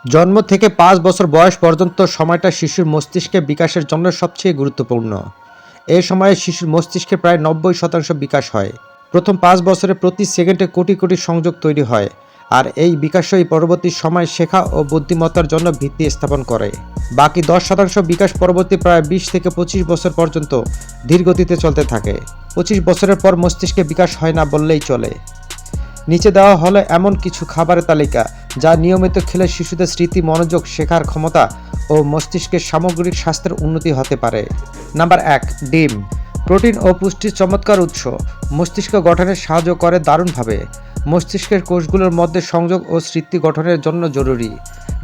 জন্ম থেকে 5 বছর বয়স পর্যন্ত সময়টা শিশুর মস্তিষ্কের বিকাশের জন্য সবচেয়ে গুরুত্বপূর্ণ। এই সময়ে শিশুর মস্তিষ্কে প্রায় 90% বিকাশ হয়। প্রথম 5 বছরে প্রতি সেকেন্ডে কোটি কোটি সংযোগ তৈরি হয়, আর এই বিকাশই পরবর্তী সময় শেখা ও বুদ্ধিমত্তার জন্য ভিত্তি স্থাপন করে। বাকি 10% বিকাশ পরবর্তী প্রায় 20 থেকে 25 বছর পর্যন্ত ধীর গতিতে চলতে থাকে। 25 বছরের পর মস্তিষ্কে বিকাশ হয় না বললেই চলে। নিচে দেওয়া হলো এমন কিছু খাবারের তালিকা যা নিয়মিত খেলে শিশুদের স্মৃতি, মনোযোগ, শেখার ক্ষমতা ও মস্তিষ্কের সামগ্রিক স্বাস্থ্যের উন্নতি হতে পারে। নাম্বার 1, ডিম। প্রোটিন ও পুষ্টির চমৎকার উৎস, মস্তিষ্ক গঠনে সাহায্য করে দারুণভাবে। মস্তিষ্কের কোষগুলোর মধ্যে সংযোগ ও স্মৃতি গঠনের জন্য জরুরি।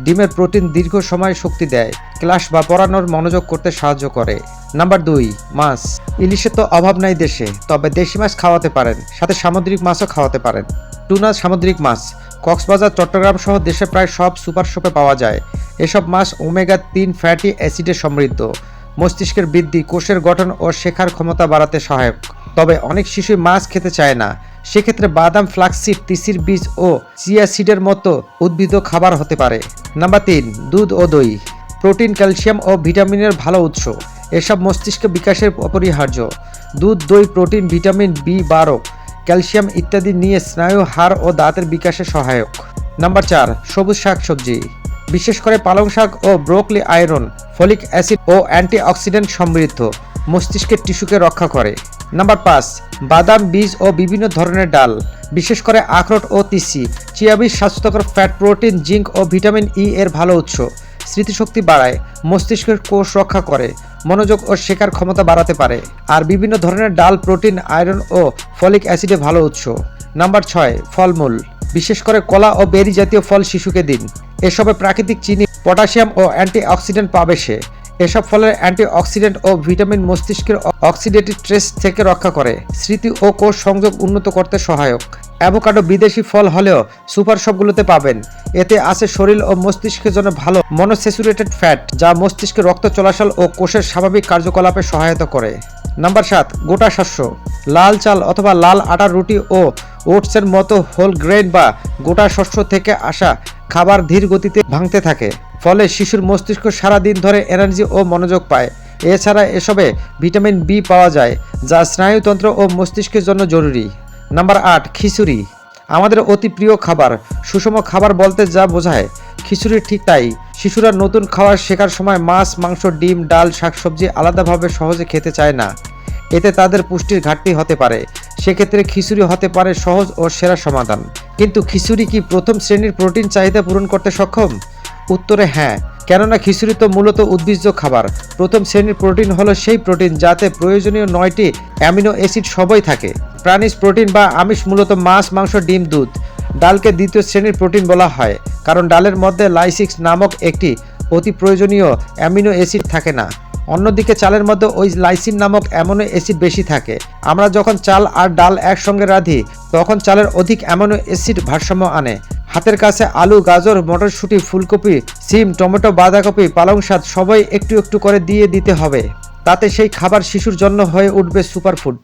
ডিমের প্রোটিন দীর্ঘ সময় শক্তি দেয়, ক্লাস বা পড়ানোর মনোযোগ করতে সাহায্য করে। নাম্বার 2, মাছ। ইলিশের তো অভাব নাই দেশে, তবে দেশি মাছ খাওয়াতে পারেন, সাথে সামুদ্রিক মাছও খাওয়াতে পারেন। টুনা সামুদ্রিক মাছ কক্সবাজার, চট্টগ্রাম সহ দেশের প্রায় সব সুপার শপে পাওয়া যায়। এসব মাছ ওমেগা-3 ফ্যাটি অ্যাসিডে সমৃদ্ধ, মস্তিষ্কের বৃদ্ধি, কোষের গঠন ও শেখার ক্ষমতা বাড়াতে সহায়ক। তবে অনেক শিশুই মাছ খেতে চায় না, সেক্ষেত্রে বাদাম, ফ্লাক্সসিড, তিসির বীজ ও চিয়া সিডের মতো উদ্ভিদ খাবার হতে পারে। নাম্বার 3, দুধ ও দই। প্রোটিন, ক্যালসিয়াম ও ভিটামিনের ভালো উৎস, এসব মস্তিষ্ক বিকাশের অপরিহার্য। দুধ, দই প্রোটিন, ভিটামিন B12, ক্যালসিয়াম ইত্যাদি নিয়ে স্নায়ু, হাড় ও দাঁতের বিকাশে সহায়ক। নাম্বার 4, সবুজ শাকসবজি। বিশেষ করে পালং শাক ও ব্রোকলি আয়রন, ফলিক অ্যাসিড ও অ্যান্টিঅক্সিডেন্ট সমৃদ্ধ, মস্তিষ্কের টিস্যুকে রক্ষা করে। নাম্বার 5, বাদাম, বীজ ও বিভিন্ন ধরনের ডাল, বিশেষ করে আখরোট ও তিসি। চিয়া বীজ স্বাস্থ্যকর ফ্যাট, প্রোটিন, জিঙ্ক ও ভিটামিন ই এর ভালো উৎস, স্মৃতিশক্তি বাড়ায়, মস্তিষ্কের কোষ রক্ষা করে, মনোযোগ ও শেখার ক্ষমতা বাড়াতে পারে। আর বিভিন্ন ধরনের ডাল প্রোটিন, আয়রন ও ফলিক অ্যাসিডে ভালো উৎস। নাম্বার 6, ফলমূল। বিশেষ করে কলা ও বেরি জাতীয় ফল শিশুকে দিন, এসবে প্রাকৃতিক চিনি, পটাশিয়াম ও অ্যান্টিঅক্সিডেন্ট পাবে সে। এসব ফলের অ্যান্টিঅক্সিডেন্ট ও ভিটামিন মস্তিষ্কের অক্সিডেটিভ স্ট্রেস থেকে রক্ষা করে, স্মৃতি ও কোষ সংযোগ উন্নত করতে সহায়ক। অ্যাভোকাডো বিদেশি ফল হলেও সুপার শপগুলোতে পাবেন। এতে আছে শরীর ও মস্তিষ্কের জন্য ভালো মনোস্যাচুরেটেড ফ্যাট, যা মস্তিষ্কে রক্ত চলাচল ও কোষের স্বাভাবিক কার্যকলাপে সহায়তা করে। নাম্বার 7, গোটা শস্য। লাল চাল অথবা লাল আটার রুটি ও ওটসের মতো হোল গ্রেন বা গোটা শস্য থেকে আসা খাবার ধীর গতিতে ভাঙতে থাকে, ফলে শিশুর মস্তিষ্ক সারাদিন ধরে এনার্জি ও মনোযোগ পায়। এছাড়া এসবে ভিটামিন B পাওয়া যায়, যা স্নায়ুতন্ত্র ও মস্তিষ্কের জন্য জরুরি। নাম্বার 8, খিচুড়ি। আমাদের অতি প্রিয় খাবার, সুষম খাবার বলতে যা বোঝায় খিচুড়ি ঠিক তাই। শিশুরা নতুন খাবার শেখার সময় মাছ, মাংস, ডিম, ডাল, শাকসবজি আলাদাভাবে সহজে খেতে চায় না, এতে তাদের পুষ্টির ঘাটতি হতে পারে। সেক্ষেত্রে খিচুড়ি হতে পারে সহজ ও সেরা সমাধান। কিন্তু খিচুড়ি কি প্রথম শ্রেণীর প্রোটিন চাহিদা পূরণ করতে সক্ষম? উত্তরে হ্যাঁ, কেননা খিচুড়ি তো মূলত উদ্ভিজ্জ খাবার। প্রথম শ্রেণীর প্রোটিন হলো সেই প্রোটিন যাতে প্রয়োজনীয় 9টি অ্যামিনো অ্যাসিড সবই থাকে। প্রাণীজ প্রোটিন বা আমিষ মূলত মাছ, মাংস, ডিম, দুধ। ডালকে দ্বিতীয় শ্রেণীর প্রোটিন বলা হয়, কারণ ডালের মধ্যে লাইসিক্স নামক একটি অতি প্রয়োজনীয় অ্যামিনো অ্যাসিড থাকে না। অন্যদিকে চালের মধ্যে ওই লাইসিন নামক অ্যামিনো অ্যাসিড বেশি থাকে। আমরা যখন চাল আর ডাল একসঙ্গে রাঁধি, তখন চালের অধিক অ্যামিনো অ্যাসিড ভারসাম্য আনে। হাতের কাছে আলু, গাজর, মটরশুঁটি, ফুলকপি, সিম, টমেটো, বাঁধাকপি, পালং শাক সবাই একটু একটু করে দিতে হবে। তাতে সেই খাবার শিশুর জন্য হয়ে উঠবে সুপারফুড।